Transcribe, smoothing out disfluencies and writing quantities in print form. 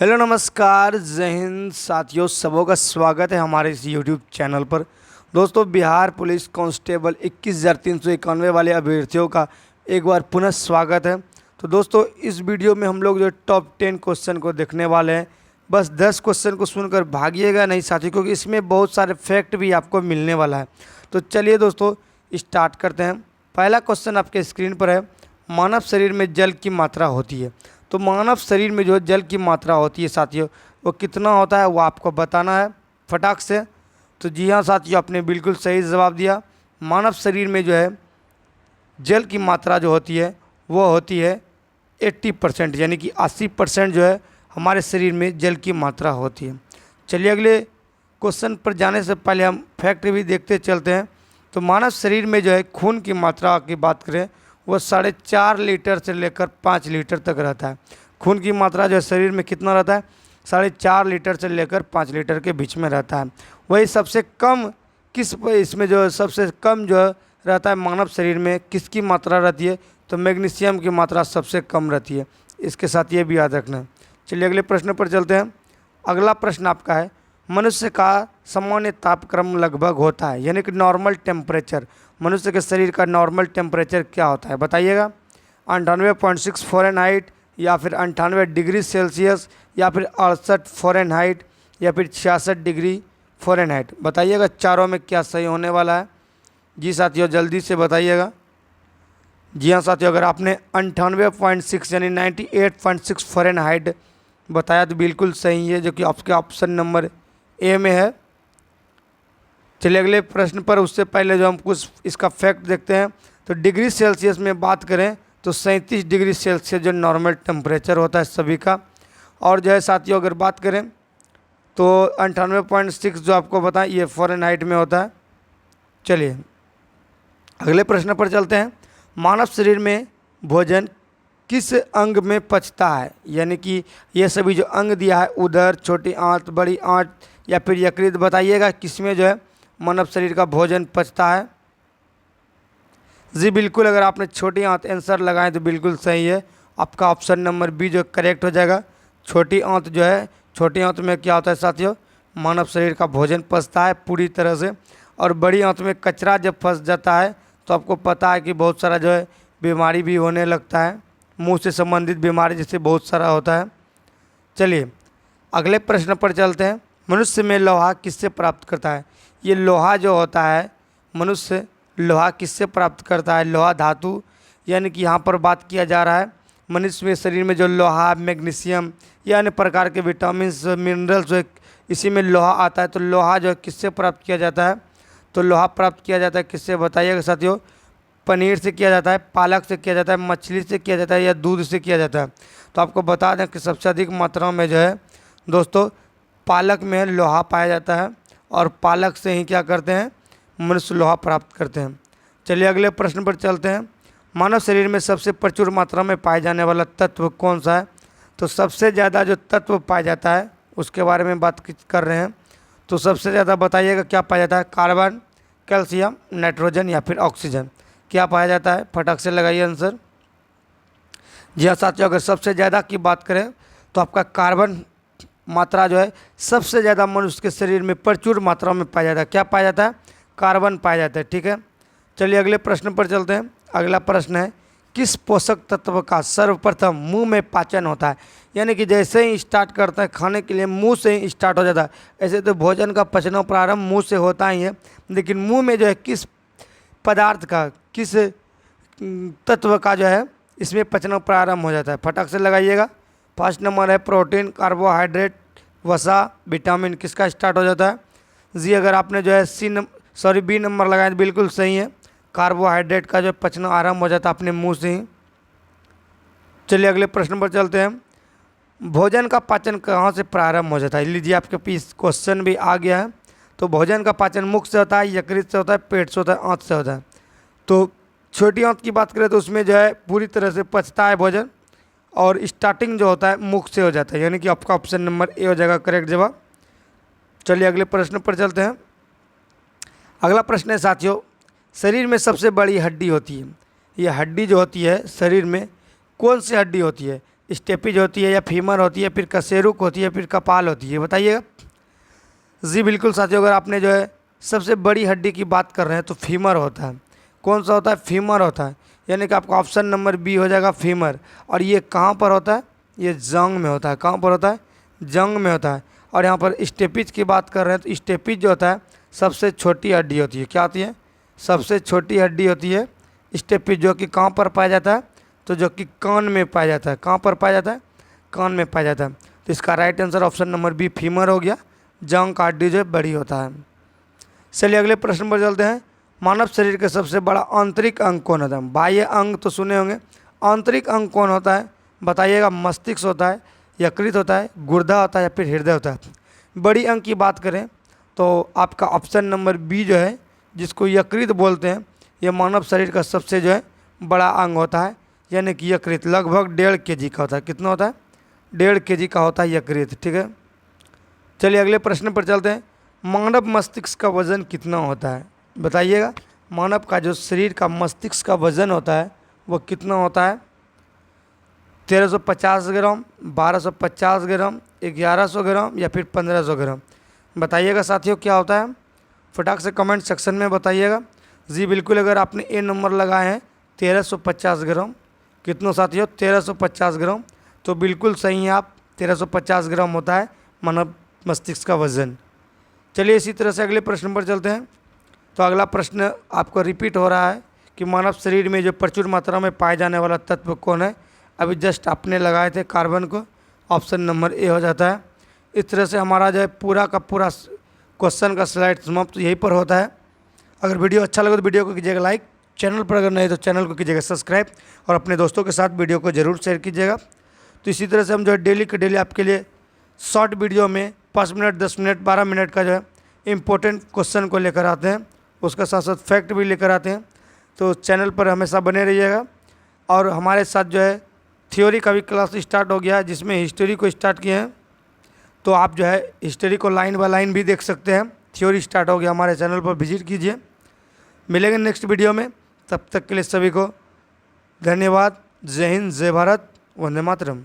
Hello नमस्कार जय हिंद साथियों, सबों का स्वागत है हमारे इस यूट्यूब चैनल पर। दोस्तों, बिहार पुलिस कांस्टेबल 21,391 वाले अभ्यर्थियों का एक बार पुनः स्वागत है। तो दोस्तों, इस वीडियो में हम लोग जो टॉप 10 क्वेश्चन को देखने वाले हैं। बस 10 क्वेश्चन को सुनकर भागिएगा नहीं साथियों, क्योंकि इसमें बहुत सारे फैक्ट भी आपको मिलने वाला है। तो चलिए दोस्तों, स्टार्ट करते हैं। पहला क्वेश्चन आपके स्क्रीन पर है, मानव शरीर में जल की मात्रा होती है। तो मानव शरीर में जो जल की मात्रा होती है साथियों, वो कितना होता है वो आपको बताना है फटाक से। तो जी हाँ साथियों, आपने बिल्कुल सही जवाब दिया। मानव शरीर में जो है जल की मात्रा जो होती है वो होती है 80%, यानी कि 80% जो है हमारे शरीर में जल की मात्रा होती है। चलिए अगले क्वेश्चन पर जाने से पहले हम फैक्ट भी देखते चलते हैं। तो मानव शरीर में जो है खून की मात्रा की बात करें, वो 4.5 लीटर से लेकर 5 लीटर तक रहता है। खून की मात्रा जो है शरीर में कितना रहता है, 4.5 लीटर से लेकर 5 लीटर के बीच में रहता है। वही सबसे कम इसमें जो सबसे कम जो रहता है मानव शरीर में किसकी मात्रा रहती है, तो मैग्नीशियम की मात्रा सबसे कम रहती है। इसके साथ ये भी याद रखना है। चलिए अगले प्रश्न पर चलते हैं। अगला प्रश्न आपका है, मनुष्य का सामान्य तापक्रम लगभग होता है, यानी कि नॉर्मल टेम्परेचर। मनुष्य के शरीर का नॉर्मल टेम्परेचर क्या होता है बताइएगा। 98.6 फ़ारेनहाइट, या फिर 98 डिग्री सेल्सियस, या फिर 68 फ़ारेनहाइट, या फिर 66 डिग्री फ़ारेनहाइट। बताइएगा चारों में क्या सही होने वाला है। जी साथियों, जल्दी से बताइएगा। जी हाँ साथियों, अगर आपने 98.6 यानी 98.6 फ़ारेनहाइट बताया तो बिल्कुल सही है, जो कि आपके ऑप्शन नंबर ए में है। चलिए अगले प्रश्न पर, उससे पहले जो हम कुछ इसका फैक्ट देखते हैं। तो डिग्री सेल्सियस में बात करें तो 37 डिग्री सेल्सियस जो नॉर्मल टेम्परेचर होता है सभी का। और जो है साथियों, अगर बात करें तो 98.6 जो आपको बताएं ये फ़ारेनहाइट में होता है। चलिए अगले प्रश्न पर चलते हैं। मानव शरीर में भोजन किस अंग में पचता है, यानी कि ये सभी जो अंग दिया है, उदर, छोटी आंत, बड़ी आंत या फिर यकृत, बताइएगा किस में जो है मानव शरीर का भोजन पचता है। जी बिल्कुल, अगर आपने छोटी आंत आंसर लगाए तो बिल्कुल सही है। आपका ऑप्शन नंबर बी जो करेक्ट हो जाएगा। छोटी आंत जो है, छोटी आंत में क्या होता है साथियों, मानव शरीर का भोजन पचता है पूरी तरह से। और बड़ी आंत में कचरा जब फंस जाता है तो आपको पता है कि बहुत सारा जो है बीमारी भी होने लगता है, मुंह से संबंधित बीमारी जैसे बहुत सारा होता है। चलिए अगले प्रश्न पर चलते हैं। मनुष्य में लोहा किससे प्राप्त करता है। ये लोहा जो होता है, मनुष्य लोहा किससे प्राप्त करता है, लोहा धातु, यानी कि यहाँ पर बात किया जा रहा है मनुष्य में शरीर में जो लोहा, मैग्नीशियम या अन्य प्रकार के विटामिन मिनरल्स जो है इसी में लोहा आता है। तो लोहा जो है किससे प्राप्त किया जाता है, तो लोहा प्राप्त किया जाता है किससे बताइएगा साथियों। पनीर से किया जाता है, पालक से किया जाता है, मछली से किया जाता है, या दूध से किया जाता है। तो आपको बता दें कि सबसे अधिक मात्रा में जो है दोस्तों पालक में लोहा पाया जाता है, और पालक से ही क्या करते हैं मनुष्य लोहा प्राप्त करते हैं। चलिए अगले प्रश्न पर चलते हैं। मानव शरीर में सबसे प्रचुर मात्रा में पाए जाने वाला तत्व कौन सा है। तो सबसे ज़्यादा जो तत्व पाया जाता है उसके बारे में बात कर रहे हैं। तो सबसे ज़्यादा बताइएगा क्या पाया जाता है, कार्बन, कैल्शियम, नाइट्रोजन या फिर ऑक्सीजन, क्या पाया जाता है, फटाक से लगाइए आंसर। जी हाँ साथियों, अगर सबसे ज़्यादा की बात करें तो आपका कार्बन मात्रा जो है सबसे ज़्यादा मनुष्य के शरीर में प्रचुर मात्रा में पाया जाता है। क्या पाया जाता है, कार्बन पाया जाता है। ठीक है, चलिए अगले प्रश्न पर चलते हैं। अगला प्रश्न है, किस पोषक तत्व का सर्वप्रथम मुंह में पाचन होता है। यानी कि जैसे ही स्टार्ट करता है खाने के लिए मुंह से ही स्टार्ट हो जाता है। ऐसे तो भोजन का पचना प्रारंभ मुंह से होता ही है, लेकिन मुंह में जो है किस पदार्थ का, किस तत्व का जो है इसमें पचना प्रारंभ हो जाता है, फटाक से लगाइएगा। फर्स्ट नंबर है प्रोटीन, कार्बोहाइड्रेट, वसा, विटामिन, किसका स्टार्ट हो जाता है। जी अगर आपने जो है बी नंबर लगाया तो बिल्कुल सही है। कार्बोहाइड्रेट का जो पचना आरंभ हो जाता है अपने मुंह से ही। चलिए अगले प्रश्न पर चलते हैं। भोजन का पाचन कहाँ से प्रारंभ हो जाता है। लीजिए आपके पास क्वेश्चन भी आ गया है। तो भोजन का पाचन मुख से होता है, यकृत से होता है, पेट से होता है, आंत से होता है। तो छोटी आंत की बात करें तो उसमें जो है पूरी तरह से पचता है भोजन, और स्टार्टिंग जो होता है मुख से हो जाता है, यानी कि आपका ऑप्शन नंबर ए हो जाएगा करेक्ट जवाब। चलिए अगले प्रश्न पर चलते हैं। अगला प्रश्न है साथियों, शरीर में सबसे बड़ी हड्डी होती है, ये हड्डी जो होती है शरीर में कौन सी हड्डी होती है। स्टेपिज होती है या फीमर होती है, फिर कशेरुक होती है, फिर कपाल होती है, बताइएगा। जी बिल्कुल साथियों, अगर आपने जो है सबसे बड़ी हड्डी की बात कर रहे हैं तो फीमर होता है। कौन सा होता है? फीमर होता है। यानी कि आपका ऑप्शन नंबर बी हो जाएगा फीमर। और ये कहाँ पर होता है? ये जंग में होता है। कहाँ पर होता है? जंग में होता है। और यहाँ पर स्टेपिज की बात कर रहे हैं तो स्टेपिज जो होता है सबसे छोटी हड्डी होती है। क्या होती है? सबसे छोटी हड्डी होती है स्टेपिज, जो कि कहाँ पर पाया जाता है? तो जो कि कान में पाया जाता है। कहाँ पर पाया जाता है? कान में पाया जाता है। तो इसका right answer option number B femur हो गया। जंग का हड्डी जो है बड़ी होता है। चलिए अगले प्रश्न पर चलते हैं। मानव शरीर का सबसे बड़ा आंतरिक अंग कौन होता है? बाह्य अंग तो सुने होंगे, आंतरिक अंग कौन होता है? बताइएगा। मस्तिष्क होता है, यकृत होता है, गुर्दा होता है, या फिर हृदय होता है? बड़ी अंग की बात करें तो आपका ऑप्शन नंबर बी जो है, जिसको यकृत बोलते हैं, यह मानव शरीर का सबसे जो है बड़ा अंग होता है। यानी कि यकृत लगभग 1.5 kg का होता है। कितना होता है? 1.5 kg का होता है यकृत। ठीक है, चलिए अगले प्रश्न पर चलते हैं। मानव मस्तिष्क का वजन कितना होता है? बताइएगा। मानव का जो शरीर का मस्तिष्क का वजन होता है वो कितना होता है? 1350 ग्राम, 1250 ग्राम, 1100 ग्राम, या फिर 1500 ग्राम? बताइएगा साथियों क्या होता है? फटाक से कमेंट सेक्शन में बताइएगा। जी बिल्कुल, अगर आपने ए नंबर लगाए हैं 1350 ग्राम। कितना साथियों? 1350 ग्राम। तो बिल्कुल सही है आप। 1350 ग्राम होता है मानव मस्तिष्क का वजन। चलिए इसी तरह से अगले प्रश्न पर चलते हैं। तो अगला प्रश्न आपको रिपीट हो रहा है कि मानव शरीर में जो प्रचुर मात्रा में पाए जाने वाला तत्व कौन है? अभी जस्ट आपने लगाए थे कार्बन को। ऑप्शन नंबर ए हो जाता है। इस तरह से हमारा जो है पूरा का पूरा क्वेश्चन का स्लाइड समाप्त यहीं पर होता है। अगर वीडियो अच्छा लगे तो वीडियो को कीजिएगा लाइक, चैनल पर अगर नहीं तो चैनल को कीजिएगा सब्सक्राइब, और अपने दोस्तों के साथ वीडियो को ज़रूर शेयर कीजिएगा। तो इसी तरह से हम जो है डेली के डेली आपके लिए शॉर्ट वीडियो में 5 मिनट, 10 मिनट, 12 मिनट का जो है इम्पोर्टेंट क्वेश्चन को लेकर आते हैं। उसका साथ साथ फैक्ट भी लेकर आते हैं। तो चैनल पर हमेशा बने रहिएगा। और हमारे साथ जो है थ्योरी का भी क्लास स्टार्ट हो गया है, जिसमें हिस्ट्री को स्टार्ट किए हैं। तो आप जो है हिस्ट्री को लाइन बाय लाइन भी देख सकते हैं। थ्योरी स्टार्ट हो गया, हमारे चैनल पर विजिट कीजिए। मिलेंगे नेक्स्ट वीडियो में, तब तक के लिए सभी को धन्यवाद। जय हिंद, जय भारत, वंदे मातरम।